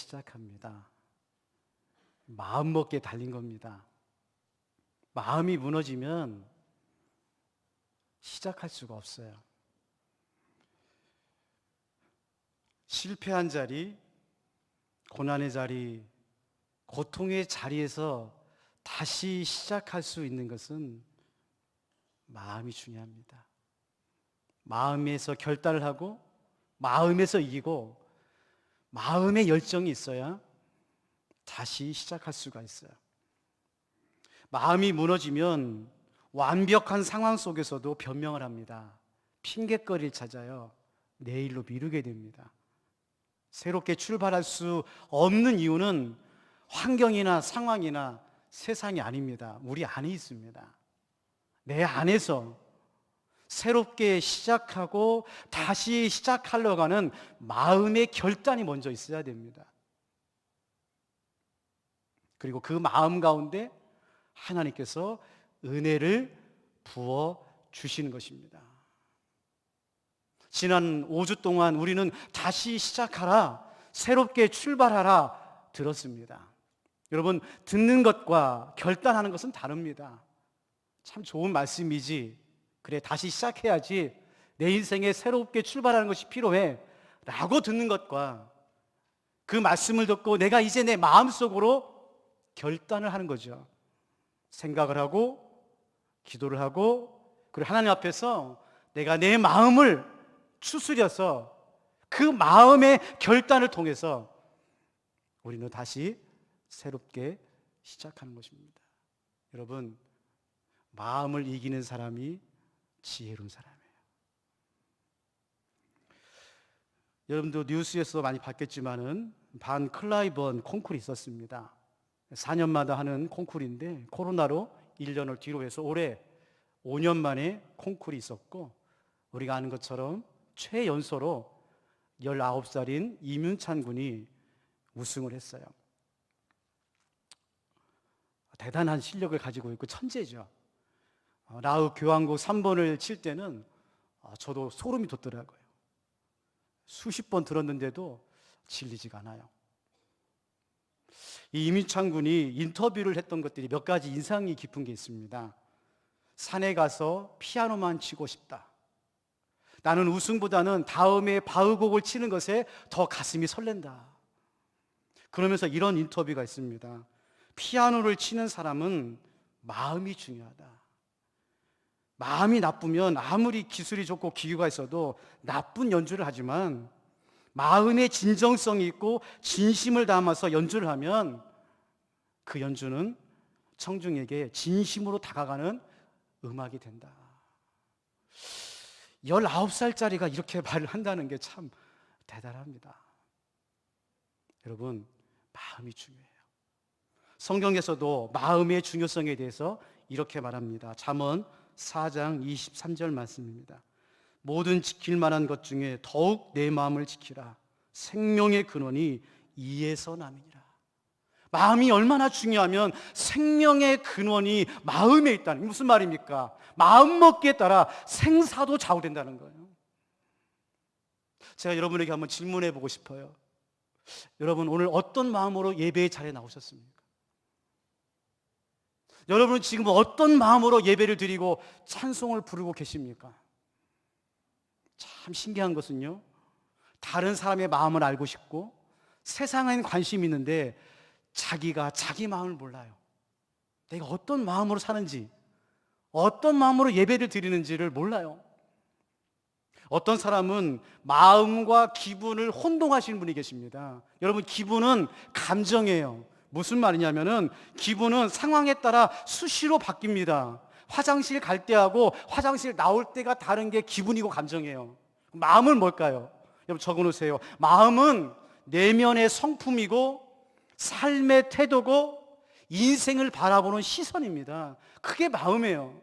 시작합니다. 마음 먹기에 달린 겁니다. 마음이 무너지면 시작할 수가 없어요. 실패한 자리, 고난의 자리, 고통의 자리에서 다시 시작할 수 있는 것은 마음이 중요합니다. 마음에서 결단을 하고 마음에서 이기고 마음의 열정이 있어야 다시 시작할 수가 있어요. 마음이 무너지면 완벽한 상황 속에서도 변명을 합니다. 핑계거리를 찾아요. 내일로 미루게 됩니다. 새롭게 출발할 수 없는 이유는 환경이나 상황이나 세상이 아닙니다. 우리 안에 있습니다. 내 안에서 새롭게 시작하고 다시 시작하려고 하는 마음의 결단이 먼저 있어야 됩니다. 그리고 그 마음 가운데 하나님께서 은혜를 부어 주시는 것입니다. 지난 5주 동안 우리는 다시 시작하라, 새롭게 출발하라 들었습니다. 여러분, 듣는 것과 결단하는 것은 다릅니다. 참 좋은 말씀이지, 그래 다시 시작해야지, 내 인생에 새롭게 출발하는 것이 필요해 라고 듣는 것과 그 말씀을 듣고 내가 이제 내 마음속으로 결단을 하는 거죠. 생각을 하고 기도를 하고 그리고 하나님 앞에서 내가 내 마음을 추스려서 그 마음의 결단을 통해서 우리는 다시 새롭게 시작하는 것입니다. 여러분, 마음을 이기는 사람이 지혜로운 사람이에요. 여러분도 뉴스에서 많이 봤겠지만은 반 클라이번 콩쿠르이 있었습니다. 4년마다 하는 콩쿠르인데 코로나로 1년을 뒤로 해서 올해 5년 만에 콩쿠르이 있었고, 우리가 아는 것처럼 최연소로 19살인 이문찬 군이 우승을 했어요. 대단한 실력을 가지고 있고 천재죠. 라우 교향곡 3번을 칠 때는 저도 소름이 돋더라고요. 수십 번 들었는데도 질리지가 않아요. 이 이문찬 군이 인터뷰를 했던 것들이 몇 가지 인상이 깊은 게 있습니다. 산에 가서 피아노만 치고 싶다. 나는 우승보다는 다음에 바우곡을 치는 것에 더 가슴이 설렌다. 그러면서 이런 인터뷰가 있습니다. 피아노를 치는 사람은 마음이 중요하다. 마음이 나쁘면 아무리 기술이 좋고 기교가 있어도 나쁜 연주를 하지만 마음의 진정성이 있고 진심을 담아서 연주를 하면 그 연주는 청중에게 진심으로 다가가는 음악이 된다. 19살짜리가 이렇게 말을 한다는 게 참 대단합니다. 여러분, 마음이 중요해요. 성경에서도 마음의 중요성에 대해서 이렇게 말합니다. 잠언 4장 23절 말씀입니다. 모든 지킬 만한 것 중에 더욱 내 마음을 지키라. 생명의 근원이 이에서 남이니라. 마음이 얼마나 중요하면 생명의 근원이 마음에 있다는, 무슨 말입니까? 마음 먹기에 따라 생사도 좌우된다는 거예요. 제가 여러분에게 한번 질문해 보고 싶어요. 여러분, 오늘 어떤 마음으로 예배의 자리에 나오셨습니까? 여러분은 지금 어떤 마음으로 예배를 드리고 찬송을 부르고 계십니까? 참 신기한 것은요, 다른 사람의 마음을 알고 싶고 세상엔 관심이 있는데 자기가 자기 마음을 몰라요. 내가 어떤 마음으로 사는지, 어떤 마음으로 예배를 드리는지를 몰라요. 어떤 사람은 마음과 기분을 혼동하시는 분이 계십니다. 여러분, 기분은 감정이에요. 무슨 말이냐면은 기분은 상황에 따라 수시로 바뀝니다. 화장실 갈 때하고 화장실 나올 때가 다른 게 기분이고 감정이에요. 마음은 뭘까요? 여러분 적어 놓으세요. 마음은 내면의 성품이고 삶의 태도고 인생을 바라보는 시선입니다. 그게 마음이에요.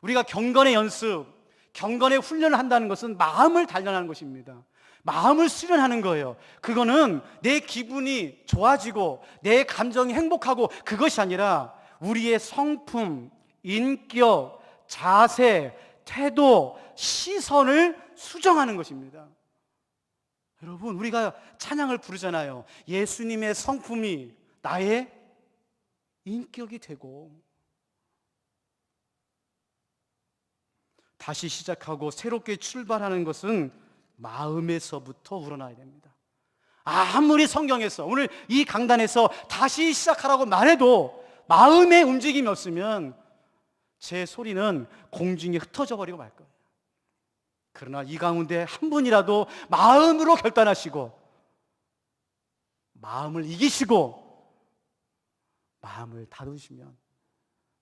우리가 경건의 연습, 경건의 훈련을 한다는 것은 마음을 단련하는 것입니다. 마음을 수련하는 거예요. 그거는 내 기분이 좋아지고 내 감정이 행복하고 그것이 아니라 우리의 성품, 인격, 자세, 태도, 시선을 수정하는 것입니다. 여러분, 우리가 찬양을 부르잖아요. 예수님의 성품이 나의 인격이 되고, 다시 시작하고 새롭게 출발하는 것은 마음에서부터 우러나야 됩니다. 아무리 성경에서, 오늘 이 강단에서 다시 시작하라고 말해도 마음의 움직임이 없으면 제 소리는 공중에 흩어져 버리고 말 거예요. 그러나 이 가운데 한 분이라도 마음으로 결단하시고, 마음을 이기시고, 마음을 다루시면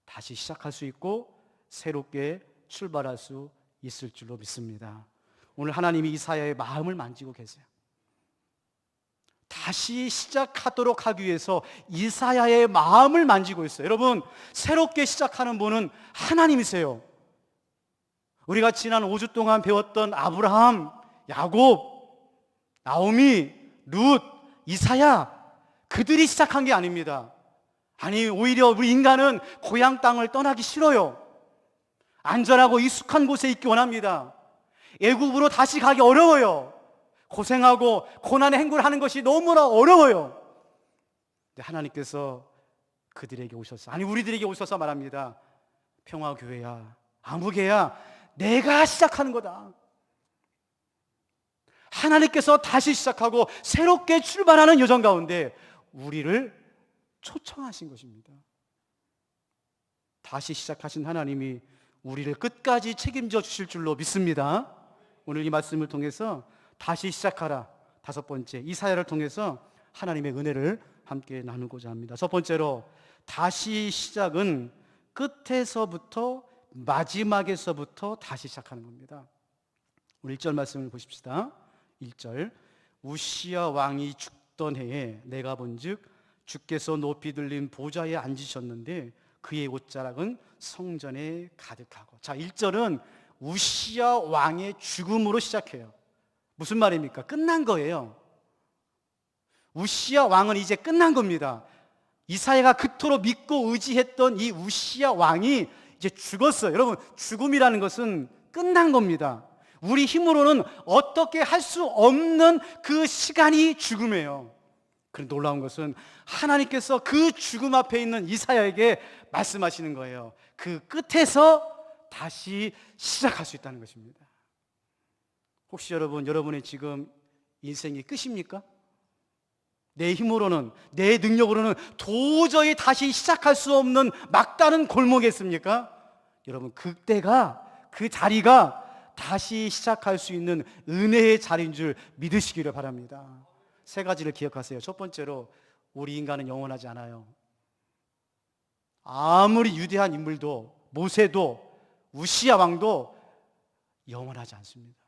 다시 시작할 수 있고 새롭게 출발할 수 있을 줄로 믿습니다. 오늘 하나님이 이사야의 마음을 만지고 계세요. 다시 시작하도록 하기 위해서 이사야의 마음을 만지고 있어요. 여러분, 새롭게 시작하는 분은 하나님이세요. 우리가 지난 5주 동안 배웠던 아브라함, 야곱, 나오미, 룻, 이사야, 그들이 시작한 게 아닙니다. 아니, 오히려 우리 인간은 고향 땅을 떠나기 싫어요. 안전하고 익숙한 곳에 있기 원합니다. 애굽으로 다시 가기 어려워요. 고생하고 고난의 행군을 하는 것이 너무나 어려워요. 근데 하나님께서 그들에게 오셔서, 아니 우리들에게 오셔서 말합니다. 평화교회야, 아무개야, 내가 시작하는 거다. 하나님께서 다시 시작하고 새롭게 출발하는 여정 가운데 우리를 초청하신 것입니다. 다시 시작하신 하나님이 우리를 끝까지 책임져 주실 줄로 믿습니다. 오늘 이 말씀을 통해서 다시 시작하라, 5번째, 이사야를 통해서 하나님의 은혜를 함께 나누고자 합니다. 첫 번째로, 다시 시작은 끝에서부터 마지막에서부터 다시 시작하는 겁니다. 우리 1절 말씀을 보십시다. 1절, 우시야 왕이 죽던 해에 내가 본즉 주께서 높이 들린 보좌에 앉으셨는데 그의 옷자락은 성전에 가득하고. 자, 1절은 우시야 왕의 죽음으로 시작해요. 무슨 말입니까? 끝난 거예요. 우시야 왕은 이제 끝난 겁니다. 이사야가 그토록 믿고 의지했던 이 우시야 왕이 이제 죽었어요. 여러분, 죽음이라는 것은 끝난 겁니다. 우리 힘으로는 어떻게 할 수 없는 그 시간이 죽음이에요. 그런데 놀라운 것은 하나님께서 그 죽음 앞에 있는 이사야에게 말씀하시는 거예요. 그 끝에서 다시 시작할 수 있다는 것입니다. 혹시 여러분의 지금 인생이 끝입니까? 내 힘으로는, 내 능력으로는 도저히 다시 시작할 수 없는 막다른 골목에 있습니까? 여러분, 그때가, 그 자리가 다시 시작할 수 있는 은혜의 자리인 줄 믿으시기를 바랍니다. 3가지를 기억하세요. 첫 번째로, 우리 인간은 영원하지 않아요. 아무리 위대한 인물도, 모세도, 우시야 왕도 영원하지 않습니다.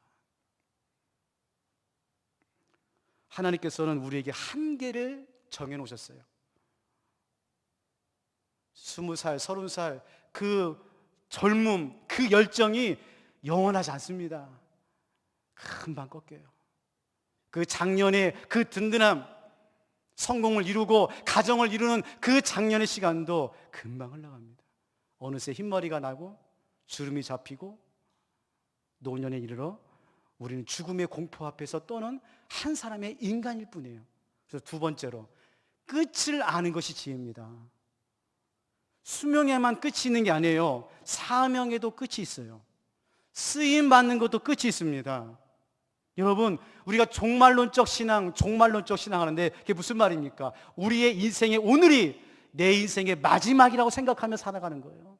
하나님께서는 우리에게 한계를 정해놓으셨어요. 20살, 30살 그 젊음, 그 열정이 영원하지 않습니다. 금방 꺾여요. 그 작년의 그 든든함, 성공을 이루고 가정을 이루는 그 작년의 시간도 금방 흘러갑니다. 어느새 흰머리가 나고 주름이 잡히고 노년에 이르러 우리는 죽음의 공포 앞에서 떠는 한 사람의 인간일 뿐이에요. 그래서 2번째로, 끝을 아는 것이 지혜입니다. 수명에만 끝이 있는 게 아니에요. 사명에도 끝이 있어요. 쓰임 받는 것도 끝이 있습니다. 여러분, 우리가 종말론적 신앙 하는데 그게 무슨 말입니까? 우리의 인생의 오늘이 내 인생의 마지막이라고 생각하며 살아가는 거예요.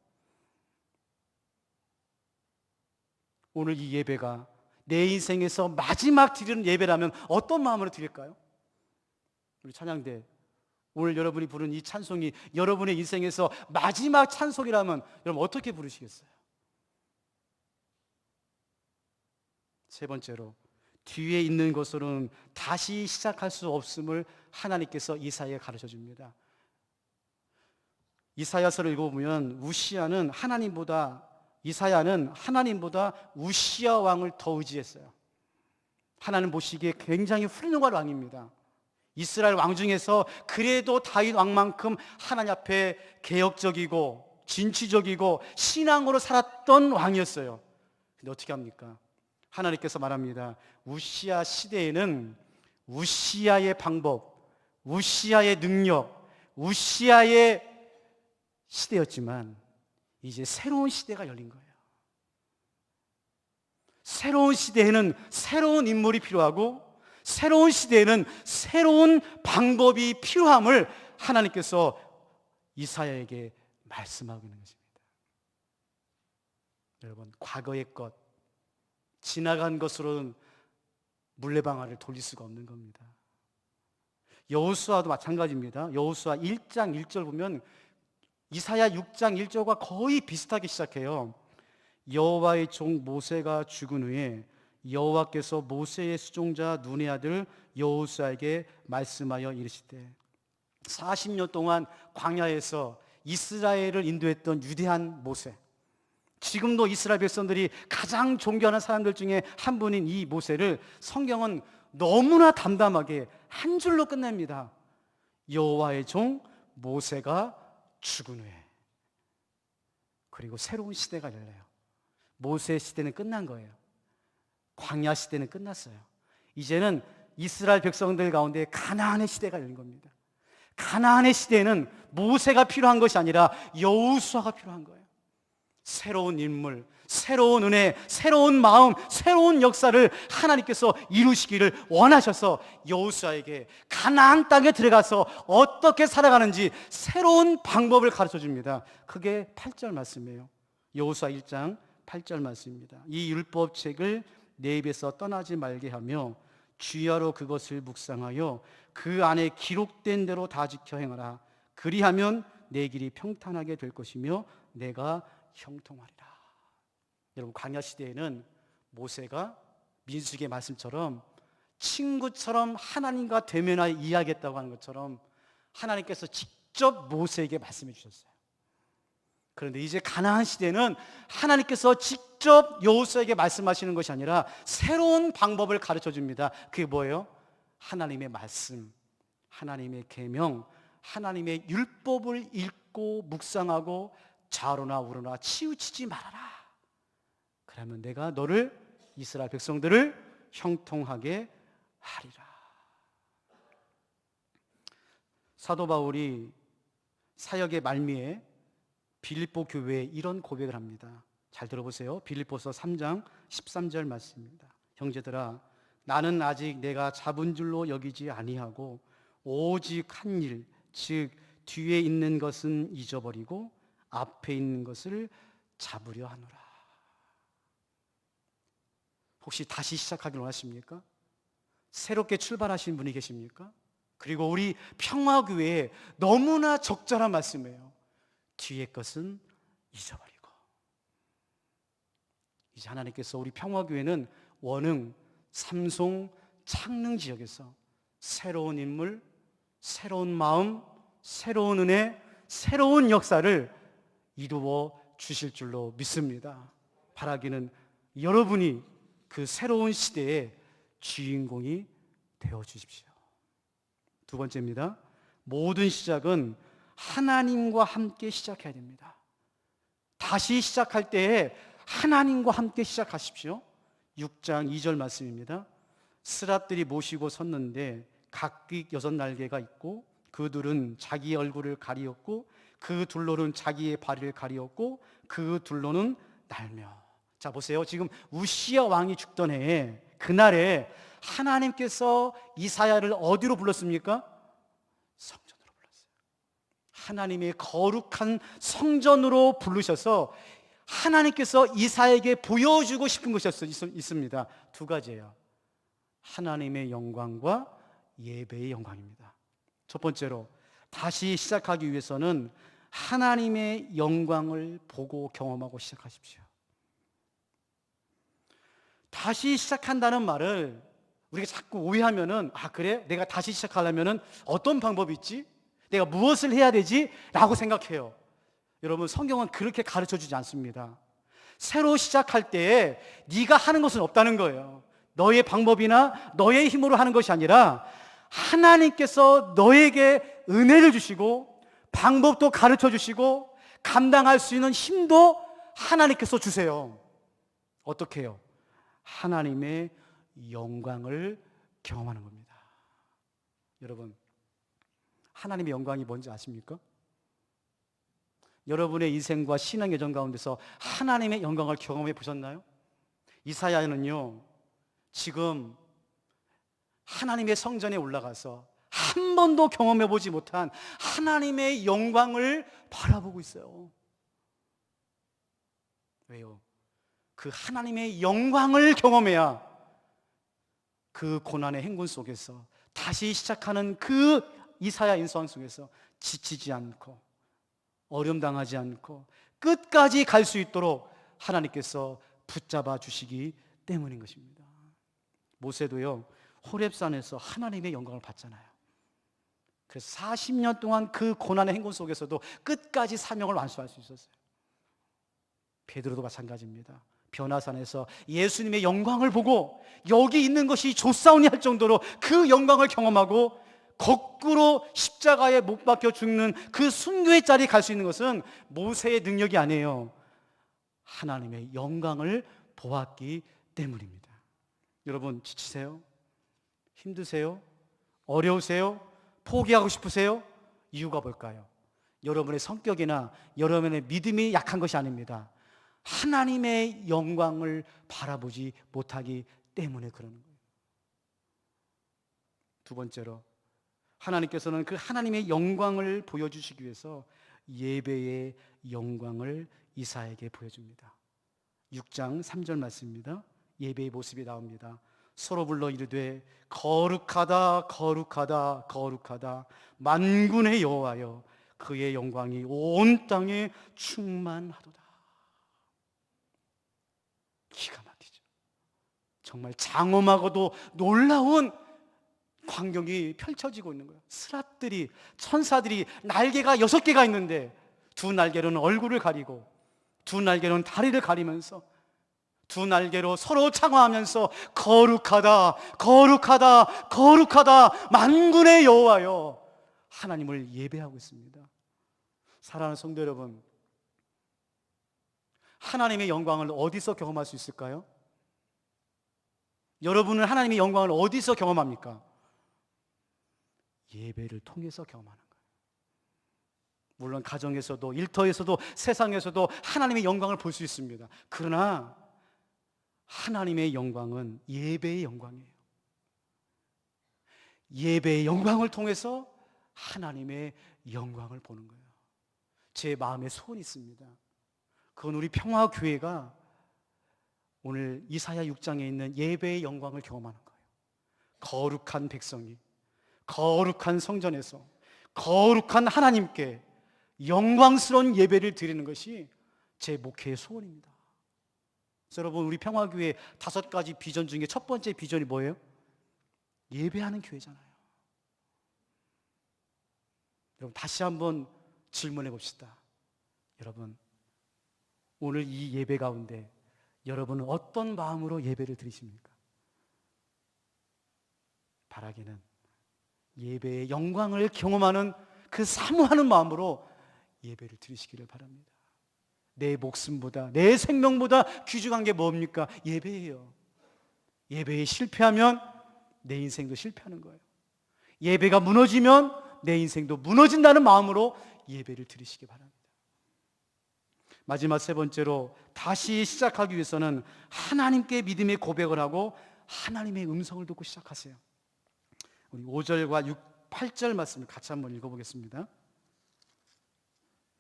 오늘 이 예배가 내 인생에서 마지막 드리는 예배라면 어떤 마음으로 드릴까요? 우리 찬양대, 오늘 여러분이 부른 이 찬송이 여러분의 인생에서 마지막 찬송이라면 여러분 어떻게 부르시겠어요? 3번째로, 뒤에 있는 것으로는 다시 시작할 수 없음을 하나님께서 이사야에 가르쳐 줍니다. 이사야서를 읽어보면 이사야는 하나님보다 우시야 왕을 더 의지했어요. 하나님 보시기에 굉장히 훌륭한 왕입니다. 이스라엘 왕 중에서 그래도 다윗 왕만큼 하나님 앞에 개혁적이고 진취적이고 신앙으로 살았던 왕이었어요. 근데 어떻게 합니까? 하나님께서 말합니다. 우시야 시대에는 우시아의 방법, 우시아의 능력, 우시아의 시대였지만 이제 새로운 시대가 열린 거예요. 새로운 시대에는 새로운 인물이 필요하고 새로운 시대에는 새로운 방법이 필요함을 하나님께서 이사야에게 말씀하고 있는 것입니다. 여러분, 과거의 것, 지나간 것으로는 물레방아를 돌릴 수가 없는 겁니다. 여호수아도 마찬가지입니다. 여호수아 1장 1절 보면 이사야 6장 1절과 거의 비슷하게 시작해요. 여호와의 종 모세가 죽은 후에 여호와께서 모세의 수종자 눈의 아들 여호수아에게 말씀하여 이르시되 40년 동안 광야에서 이스라엘을 인도했던 위대한 모세, 지금도 이스라엘 백성들이 가장 존경하는 사람들 중에 한 분인 이 모세를 성경은 너무나 담담하게 한 줄로 끝냅니다. 여호와의 종 모세가 죽은 후에. 그리고 새로운 시대가 열려요. 모세의 시대는 끝난 거예요. 광야 시대는 끝났어요. 이제는 이스라엘 백성들 가운데 가나안의 시대가 열린 겁니다. 가나안의 시대에는 모세가 필요한 것이 아니라 여호수아가 필요한 거예요. 새로운 인물, 새로운 은혜, 새로운 마음, 새로운 역사를 하나님께서 이루시기를 원하셔서 여호수아에게 가나안 땅에 들어가서 어떻게 살아가는지 새로운 방법을 가르쳐 줍니다. 그게 8절 말씀이에요. 여호수아 1장 8절 말씀입니다. 이 율법책을 내 입에서 떠나지 말게 하며 주야로 그것을 묵상하여 그 안에 기록된 대로 다 지켜 행하라. 그리하면 내 길이 평탄하게 될 것이며 내가 형통하리라. 여러분, 광야 시대에는 모세가 민수기의 말씀처럼 친구처럼 하나님과 대면하여 이야기했다고 하는 것처럼 하나님께서 직접 모세에게 말씀해 주셨어요. 그런데 이제 가나안 시대는 하나님께서 직접 여호수아에게 말씀하시는 것이 아니라 새로운 방법을 가르쳐 줍니다. 그게 뭐예요? 하나님의 말씀, 하나님의 계명, 하나님의 율법을 읽고 묵상하고 좌로나 우로나 치우치지 말아라. 그러면 내가 너를, 이스라엘 백성들을 형통하게 하리라. 사도 바울이 사역의 말미에 빌립보 교회에 이런 고백을 합니다. 잘 들어보세요. 빌립보서 3장 13절 말씀입니다. 형제들아, 나는 아직 내가 잡은 줄로 여기지 아니하고 오직 한 일, 즉 뒤에 있는 것은 잊어버리고 앞에 있는 것을 잡으려 하노라. 혹시 다시 시작하길 원하십니까? 새롭게 출발하신 분이 계십니까? 그리고 우리 평화교회에 너무나 적절한 말씀이에요. 뒤의 것은 잊어버리고. 이제 하나님께서 우리 평화교회는 원흥, 삼송, 창릉 지역에서 새로운 인물, 새로운 마음, 새로운 은혜, 새로운 역사를 이루어 주실 줄로 믿습니다. 바라기는 여러분이 그 새로운 시대의 주인공이 되어 주십시오. 두 번째입니다. 모든 시작은 하나님과 함께 시작해야 됩니다. 다시 시작할 때에 하나님과 함께 시작하십시오. 6장 2절 말씀입니다. 스랍들이 모시고 섰는데 각기 6날개가 있고 그 둘은 자기 얼굴을 가리었고 그 둘로는 자기의 발을 가리었고 그 둘로는 날며. 자, 보세요. 지금 우시아 왕이 죽던 해에 그날에 하나님께서 이사야를 어디로 불렀습니까? 성전으로 불렀어요. 하나님의 거룩한 성전으로 부르셔서 하나님께서 이사야에게 보여주고 싶은 것이 있습니다. 두 가지예요. 하나님의 영광과 예배의 영광입니다. 첫 번째로 다시 시작하기 위해서는 하나님의 영광을 보고 경험하고 시작하십시오. 다시 시작한다는 말을 우리가 자꾸 오해하면은, 아 그래? 내가 다시 시작하려면은 어떤 방법이 있지? 내가 무엇을 해야 되지? 라고 생각해요. 여러분, 성경은 그렇게 가르쳐 주지 않습니다. 새로 시작할 때에 네가 하는 것은 없다는 거예요. 너의 방법이나 너의 힘으로 하는 것이 아니라 하나님께서 너에게 은혜를 주시고 방법도 가르쳐 주시고 감당할 수 있는 힘도 하나님께서 주세요. 어떻게 해요? 하나님의 영광을 경험하는 겁니다. 여러분, 하나님의 영광이 뭔지 아십니까? 여러분의 인생과 신앙 여정 가운데서 하나님의 영광을 경험해 보셨나요? 이사야는요, 지금 하나님의 성전에 올라가서 한 번도 경험해 보지 못한 하나님의 영광을 바라보고 있어요. 왜요? 그 하나님의 영광을 경험해야 그 고난의 행군 속에서 다시 시작하는 그 이사야 인성 속에서 지치지 않고 어려움 당하지 않고 끝까지 갈 수 있도록 하나님께서 붙잡아 주시기 때문인 것입니다. 모세도요, 호렙산에서 하나님의 영광을 봤잖아요. 그래서 40년 동안 그 고난의 행군 속에서도 끝까지 사명을 완수할 수 있었어요. 베드로도 마찬가지입니다. 변화산에서 예수님의 영광을 보고 여기 있는 것이 좋사오니 할 정도로 그 영광을 경험하고 거꾸로 십자가에 못 박혀 죽는 그 순교의 자리에 갈 수 있는 것은 모세의 능력이 아니에요. 하나님의 영광을 보았기 때문입니다. 여러분, 지치세요? 힘드세요? 어려우세요? 포기하고 싶으세요? 이유가 뭘까요? 여러분의 성격이나 여러분의 믿음이 약한 것이 아닙니다. 하나님의 영광을 바라보지 못하기 때문에 그러는 거예요. 두 번째로, 하나님께서는 그 하나님의 영광을 보여주시기 위해서 예배의 영광을 이사야에게 보여줍니다. 6장 3절 말씀입니다. 예배의 모습이 나옵니다. 서로 불러 이르되 거룩하다 거룩하다 거룩하다 만군의 여호와여 그의 영광이 온 땅에 충만하도다. 기가 막히죠. 정말 장엄하고도 놀라운 광경이 펼쳐지고 있는 거예요. 스랍들이, 천사들이 날개가 6개가 있는데 두 날개로는 얼굴을 가리고 두 날개로는 다리를 가리면서 두 날개로 서로 창화하면서 거룩하다 거룩하다 거룩하다 만군의 여호와여 하나님을 예배하고 있습니다. 사랑하는 성도 여러분, 하나님의 영광을 어디서 경험할 수 있을까요? 여러분은 하나님의 영광을 어디서 경험합니까? 예배를 통해서 경험하는 거예요. 물론 가정에서도 일터에서도 세상에서도 하나님의 영광을 볼 수 있습니다. 그러나 하나님의 영광은 예배의 영광이에요. 예배의 영광을 통해서 하나님의 영광을 보는 거예요. 제 마음에 소원이 있습니다. 그건 우리 평화교회가 오늘 이사야 6장에 있는 예배의 영광을 경험하는 거예요. 거룩한 백성이 거룩한 성전에서 거룩한 하나님께 영광스러운 예배를 드리는 것이 제 목회의 소원입니다. 그래서 여러분, 우리 평화교회 5가지 비전 중에 첫 번째 비전이 뭐예요? 예배하는 교회잖아요. 여러분, 다시 한번 질문해 봅시다. 여러분, 오늘 이 예배 가운데 여러분은 어떤 마음으로 예배를 드리십니까? 바라기는 예배의 영광을 경험하는 그 사모하는 마음으로 예배를 드리시기를 바랍니다. 내 목숨보다 내 생명보다 귀중한 게 뭡니까? 예배예요. 예배에 실패하면 내 인생도 실패하는 거예요. 예배가 무너지면 내 인생도 무너진다는 마음으로 예배를 드리시기 바랍니다. 마지막 세 번째로, 다시 시작하기 위해서는 하나님께 믿음의 고백을 하고 하나님의 음성을 듣고 시작하세요. 우리 5절과 8절 말씀을 같이 한번 읽어보겠습니다.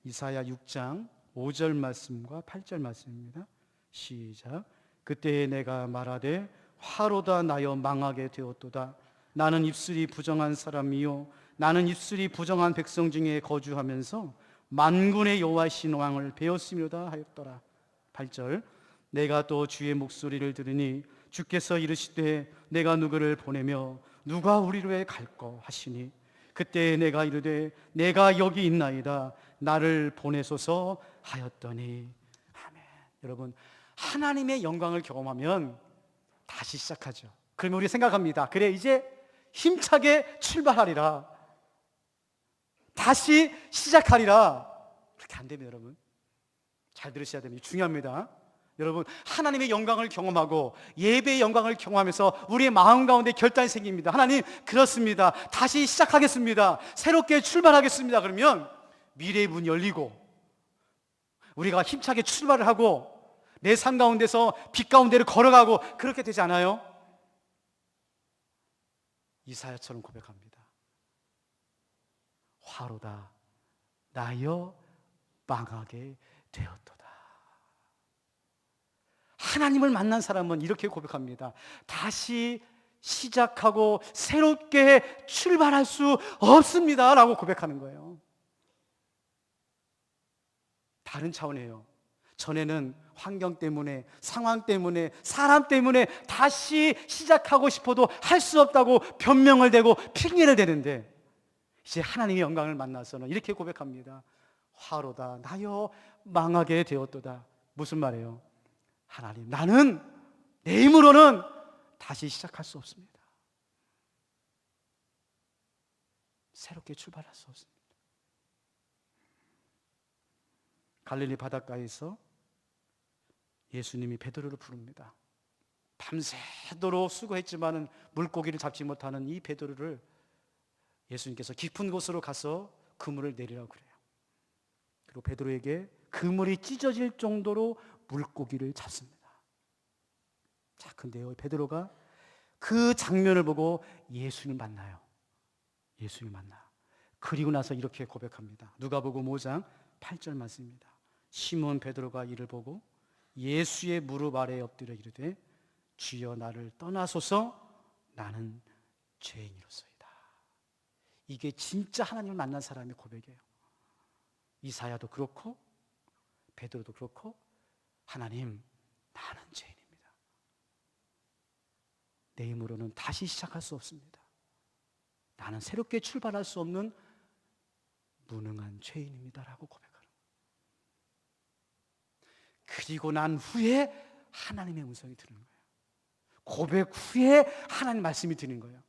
이사야 6장 5절 말씀과 8절 말씀입니다. 시작. 그때에 내가 말하되 화로다 나여 망하게 되었도다. 나는 입술이 부정한 사람이요 나는 입술이 부정한 백성 중에 거주하면서 만군의 여호와신 왕을 배웠으며다 하였더라. 8절. 내가 또 주의 목소리를 들으니 주께서 이르시되 내가 누구를 보내며 누가 우리로 갈까 하시니 그때 내가 이르되 내가 여기 있나이다 나를 보내소서 하였더니. 아멘. 여러분, 하나님의 영광을 경험하면 다시 시작하죠. 그러면 우리 생각합니다. 그래, 이제 힘차게 출발하리라, 다시 시작하리라. 그렇게 안 됩니다. 여러분, 잘 들으셔야 됩니다. 중요합니다. 여러분, 하나님의 영광을 경험하고 예배의 영광을 경험하면서 우리의 마음 가운데 결단이 생깁니다. 하나님, 그렇습니다. 다시 시작하겠습니다. 새롭게 출발하겠습니다. 그러면 미래의 문이 열리고 우리가 힘차게 출발을 하고 내 삶 가운데서 빛 가운데를 걸어가고 그렇게 되지 않아요? 이사야처럼 고백합니다. 화로다 나여 망하게 되었도다. 하나님을 만난 사람은 이렇게 고백합니다. 다시 시작하고 새롭게 출발할 수 없습니다 라고 고백하는 거예요. 다른 차원이에요. 전에는 환경 때문에, 상황 때문에, 사람 때문에 다시 시작하고 싶어도 할 수 없다고 변명을 대고 핑계를 대는데 이제 하나님의 영광을 만나서는 이렇게 고백합니다. 화로다 나여 망하게 되었도다. 무슨 말이에요? 하나님, 나는 내 힘으로는 다시 시작할 수 없습니다. 새롭게 출발할 수 없습니다. 갈릴리 바닷가에서 예수님이 베드로를 부릅니다. 밤새도록 수고했지만은 물고기를 잡지 못하는 이 베드로를 예수님께서 깊은 곳으로 가서 그물을 내리라고 그래요. 그리고 베드로에게 그물이 찢어질 정도로 물고기를 잡습니다. 자, 근데요, 베드로가 그 장면을 보고 예수님 만나요. 예수님 만나. 그리고 나서 이렇게 고백합니다. 누가복음 5장 8절 말씀입니다. 시몬 베드로가 이를 보고 예수의 무릎 아래에 엎드려 이르되 주여 나를 떠나소서 나는 죄인이로소이다. 이게 진짜 하나님을 만난 사람의 고백이에요. 이사야도 그렇고 베드로도 그렇고 하나님, 나는 죄인입니다. 내 힘으로는 다시 시작할 수 없습니다. 나는 새롭게 출발할 수 없는 무능한 죄인입니다 라고 고백하는 거예요. 그리고 난 후에 하나님의 음성이 드는 거예요. 고백 후에 하나님 말씀이 드는 거예요.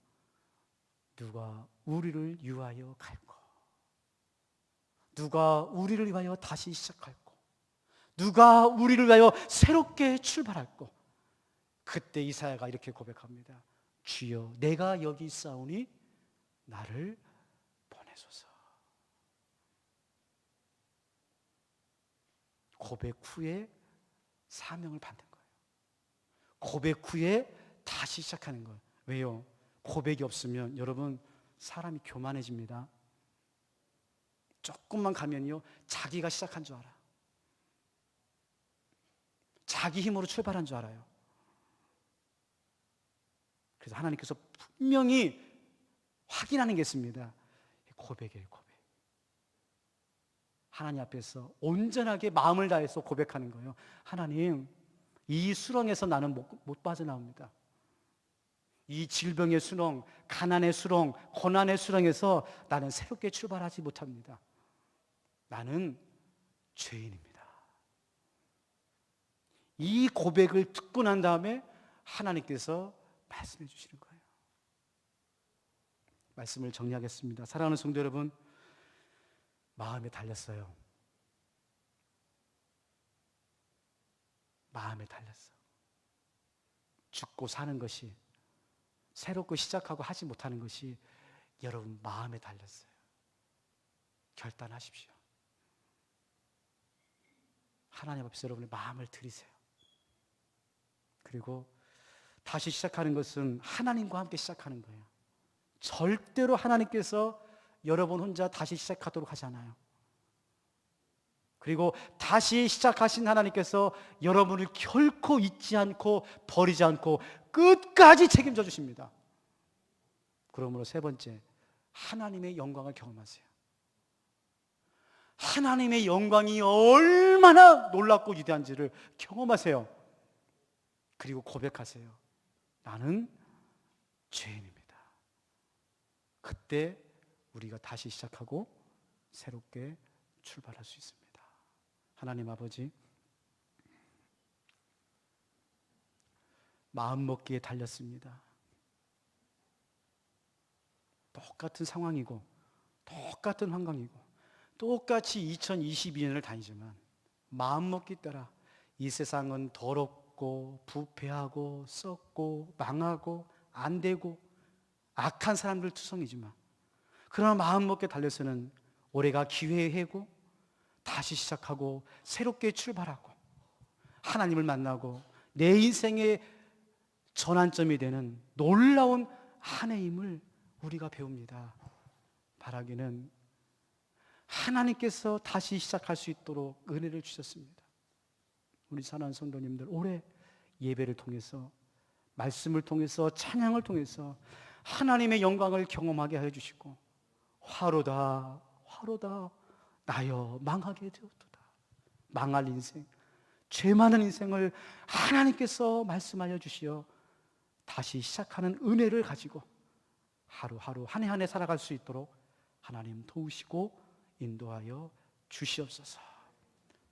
누가 우리를 위하여 갈고, 누가 우리를 위하여 다시 시작할고, 누가 우리를 위하여 새롭게 출발할고. 그때 이사야가 이렇게 고백합니다. 주여 내가 여기 있사오니 나를 보내소서. 고백 후에 사명을 받는 거예요. 고백 후에 다시 시작하는 거예요. 왜요? 고백이 없으면 여러분 사람이 교만해집니다. 조금만 가면요 자기가 시작한 줄 알아. 자기 힘으로 출발한 줄 알아요. 그래서 하나님께서 분명히 확인하는 게 있습니다. 고백이에요, 고백. 하나님 앞에서 온전하게 마음을 다해서 고백하는 거예요. 하나님, 이 수렁에서 나는 못 빠져나옵니다. 이 질병의 수렁, 가난의 수렁, 고난의 수렁에서 나는 새롭게 출발하지 못합니다. 나는 죄인입니다. 이 고백을 듣고 난 다음에 하나님께서 말씀해 주시는 거예요. 말씀을 정리하겠습니다. 사랑하는 성도 여러분, 마음에 달렸어요. 마음에 달렸어. 죽고 사는 것이, 새롭고 시작하고 하지 못하는 것이 여러분 마음에 달렸어요. 결단하십시오. 하나님 앞에서 여러분의 마음을 들이세요. 그리고 다시 시작하는 것은 하나님과 함께 시작하는 거예요. 절대로 하나님께서 여러분 혼자 다시 시작하도록 하지 않아요. 그리고 다시 시작하신 하나님께서 여러분을 결코 잊지 않고 버리지 않고 끝까지 책임져 주십니다. 그러므로 세 번째, 하나님의 영광을 경험하세요. 하나님의 영광이 얼마나 놀랍고 위대한지를 경험하세요. 그리고 고백하세요. 나는 죄인입니다. 그때 우리가 다시 시작하고 새롭게 출발할 수 있습니다. 하나님 아버지, 마음먹기에 달렸습니다. 똑같은 상황이고 똑같은 환경이고 똑같이 2022년을 다니지만 마음먹기 따라 이 세상은 더럽고 부패하고 썩고 망하고 안 되고 악한 사람들 투성이지만, 그러나 마음 먹게 달려서는 올해가 기회의 해고, 다시 시작하고 새롭게 출발하고 하나님을 만나고 내 인생의 전환점이 되는 놀라운 한 해임을 우리가 배웁니다. 바라기는 하나님께서 다시 시작할 수 있도록 은혜를 주셨습니다. 우리 사랑하는 성도님들, 올해 예배를 통해서, 말씀을 통해서, 찬양을 통해서 하나님의 영광을 경험하게 해주시고, 화로다 화로다 나여 망하게 되었도다. 망할 인생, 죄 많은 인생을 하나님께서 말씀하여 주시어 다시 시작하는 은혜를 가지고 하루하루 한 해 한 해 살아갈 수 있도록 하나님 도우시고 인도하여 주시옵소서.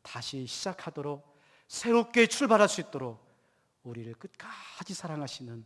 다시 시작하도록, 새롭게 출발할 수 있도록 우리를 끝까지 사랑하시는